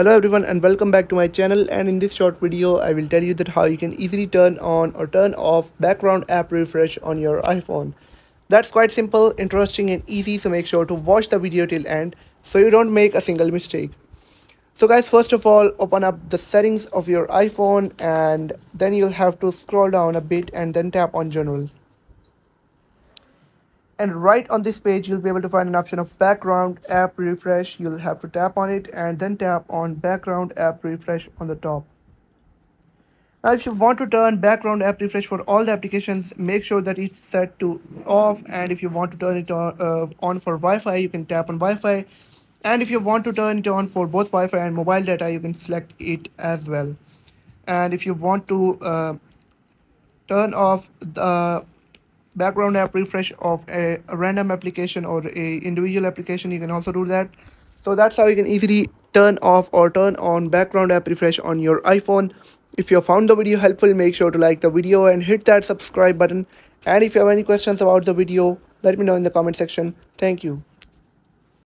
Hello everyone and welcome back to my channel, and in this short video I will tell you that how you can easily turn on or turn off background app refresh on your iPhone. That's quite simple, interesting and easy, so make sure to watch the video till end so you don't make a single mistake. So guys, first of all, open up the settings of your iPhone and then you'll have to scroll down a bit and then tap on general. And right on this page you'll be able to find an option of background app refresh. You'll have to tap on it and then tap on background app refresh on the top. Now if you want to turn background app refresh for all the applications, make sure that it's set to off, and if you want to turn it on for Wi-Fi, you can tap on Wi-Fi, and if you want to turn it on for both Wi-Fi and mobile data, you can select it as well. And if you want to turn off the background app refresh of a random application or a individual application, you can also do that. So that's how you can easily turn off or turn on background app refresh on your iPhone. If you found the video helpful, make sure to like the video and hit that subscribe button, and if you have any questions about the video, let me know in the comment section. Thank you.